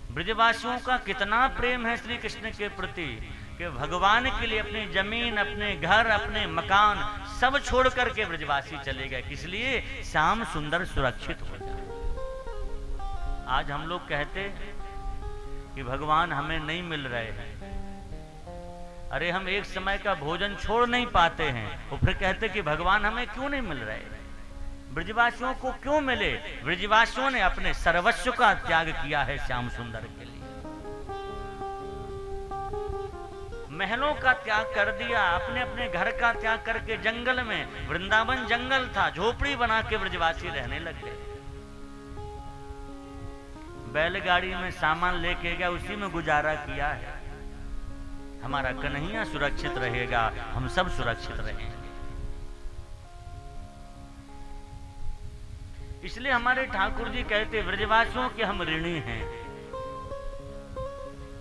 ब्रजवासियों का कितना प्रेम है श्री कृष्ण के प्रति कि भगवान के लिए अपनी जमीन, अपने घर, अपने मकान सब छोड़ करके ब्रजवासी चले गए। किस लिए? श्याम सुंदर सुरक्षित हो जाए। आज हम लोग कहते कि भगवान हमें नहीं मिल रहे हैं। अरे हम एक समय का भोजन छोड़ नहीं पाते हैं, और फिर कहते कि भगवान हमें क्यों नहीं मिल रहे। ब्रजवासियों को क्यों मिले? ब्रजवासियों ने अपने सर्वस्व का त्याग किया है श्याम सुंदर के लिए। महलों का त्याग कर दिया, अपने अपने घर का त्याग करके जंगल में, वृंदावन जंगल था, झोपड़ी बना के ब्रजवासी रहने लग गए। बैलगाड़ी में सामान लेके गया, उसी में गुजारा किया है। हमारा कन्हैया सुरक्षित रहेगा, हम सब सुरक्षित रहेंगे। इसलिए हमारे ठाकुर जी कहते ब्रजवासियों के हम ऋणी हैं।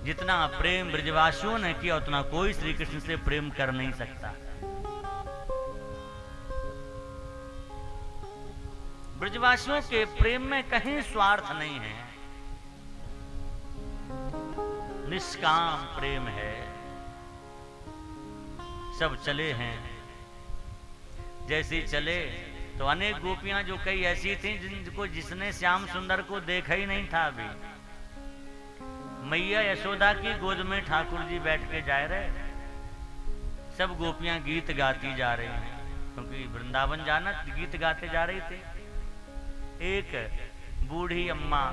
जितना प्रेम ब्रजवासियों ने किया उतना कोई श्री कृष्ण से प्रेम कर नहीं सकता। ब्रजवासियों के प्रेम में कहीं स्वार्थ नहीं है, निष्काम प्रेम है। सब चले हैं। जैसे चले तो अनेक गोपियां जो कई ऐसी थीं जिनको जिसने श्याम सुंदर को देखा ही नहीं था अभी। मैया यशोदा की गोद में ठाकुर जी बैठ के जा रहे, सब गोपियां गीत गाती जा रही हैं, क्योंकि वृंदावन जाना गीत गाते जा रही थे। एक बूढ़ी अम्मा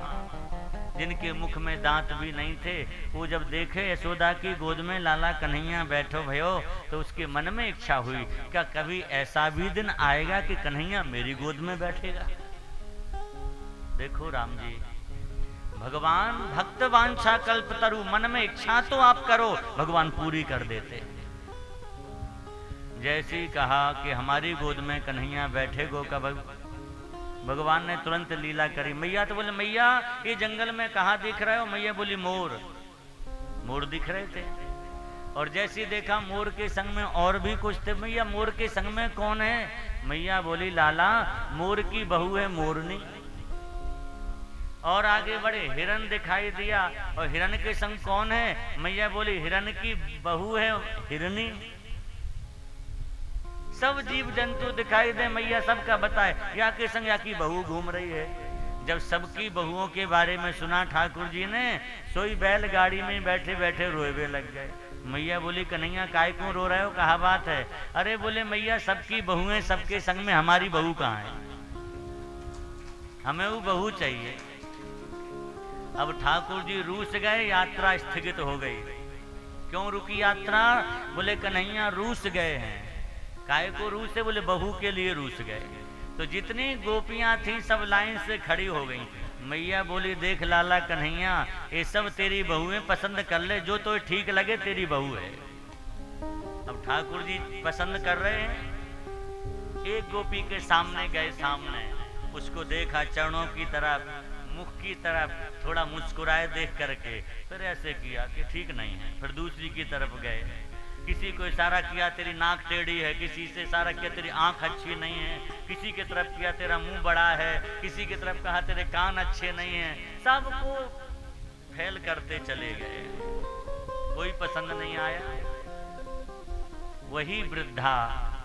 जिनके मुख में दांत भी नहीं थे, वो जब देखे यशोदा की गोद में लाला कन्हैया बैठो भयो, तो उसके मन में इच्छा हुई, क्या कभी ऐसा भी दिन आएगा कि कन्हैया मेरी गोद में बैठेगा। देखो राम जी, भगवान भक्त वांछा कल्पतरु, मन में इच्छा तो आप करो, भगवान पूरी कर देते। जैसे ही कहा कि हमारी गोद में कन्हैया बैठे गो का, भगवान ने तुरंत लीला करी। मैया तो बोले मैया ये जंगल में कहाँ दिख रहे हो? मैया बोली मोर। मोर दिख रहे थे। और जैसे देखा मोर के संग में और भी कुछ थे। मैया मोर के संग में कौन है? मैया बोली लाला मोर की बहू है मोरनी। और आगे बढ़े, हिरन दिखाई दिया, और हिरन के संग कौन है? मैया बोली हिरन की बहू है हिरनी। सब जीव जंतु दिखाई दे, मैया सबका बताए, या के संग या की बहू घूम रही है। जब सबकी बहुओं के बारे में सुना ठाकुर जी ने, सोई बैलगाड़ी में बैठे बैठे रोए लग गए। मैया बोली कन्हैया काय क्यों रो रहे हो, कहा बात है? अरे बोले मैया सबकी बहुएं सबके संग में, हमारी बहू कहाँ है? हमें वो बहू चाहिए। अब ठाकुर जी रूस गए, यात्रा स्थगित हो गई। क्यों रुकी यात्रा? बोले कन्हैया रूस गए हैं। काय को रूस है? बोले बहू के लिए रूस गए। तो जितनी गोपियां थीं सब लाइन से खड़ी हो गईं। मैया बोली देख लाला कन्हैया, ये सब तेरी बहुएं पसंद कर ले, जो तो ठीक लगे तेरी बहू है। अब ठाकुर जी पसंद कर रहे हैं। एक गोपी के सामने गए, सामने उसको देखा, चरणों की तरफ, मुख की तरफ, थोड़ा मुस्कुराए देख करके, फिर ऐसे किया कि ठीक नहीं है। फिर दूसरी की तरफ गए, किसी को इशारा किया तेरी नाक टेढ़ी है, किसी से इशारा किया तेरी आंख अच्छी नहीं है, किसी की तरफ किया तेरा मुंह बड़ा है, किसी की तरफ कहा तेरे कान अच्छे नहीं हैं। सबको फेल करते चले गए, कोई पसंद नहीं आया। वही वृद्धा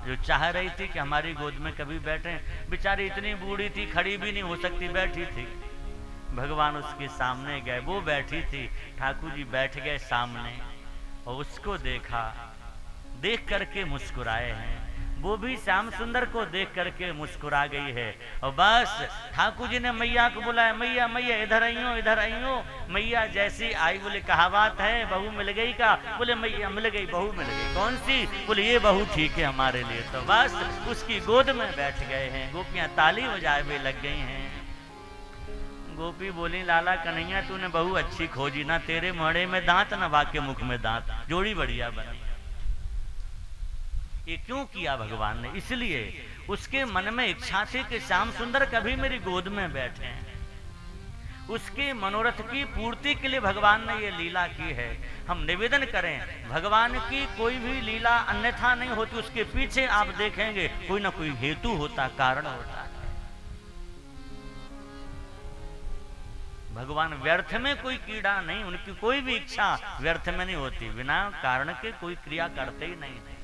जो चाह रही थी कि हमारी गोद में कभी बैठे, बेचारी इतनी बूढ़ी थी, खड़ी भी नहीं हो सकती, बैठी थी। भगवान उसके सामने गए, वो बैठी थी, ठाकुर जी बैठ गए सामने, और उसको देखा, देख करके मुस्कुराए हैं। वो भी श्याम सुंदर को देख करके मुस्कुरा गई है। और बस ठाकुर जी ने मैया को बुलाया, मैया मैया इधर आइयो, इधर आइयो। मैया जैसी आई, बोले कहा बात है, बहू मिल गई का? बोले मैया मिल गई, बहू मिल गई। कौन सी? बोले ये बहू ठीक है हमारे लिए। तो बस उसकी गोद में बैठ गए हैं। गोपियां ताली बजाए लग गई हैं। गोपी बोली लाला कन्हैया तूने बहू अच्छी खोजी ना, तेरे मोहड़े में दांत ना बाके मुख में दांत, जोड़ी बढ़िया बनी। ये क्यों किया भगवान ने? इसलिए उसके मन में इच्छा थी कि श्याम सुंदर कभी मेरी गोद में बैठे हैं। उसके मनोरथ की पूर्ति के लिए भगवान ने ये लीला की है। हम निवेदन करें, भगवान की कोई भी लीला अन्यथा नहीं होती, उसके पीछे आप देखेंगे कोई ना कोई हेतु होता, कारण होता। भगवान व्यर्थ में कोई कीड़ा नहीं, उनकी कोई भी इच्छा व्यर्थ में नहीं होती, बिना कारण के कोई क्रिया करते ही नहीं थे।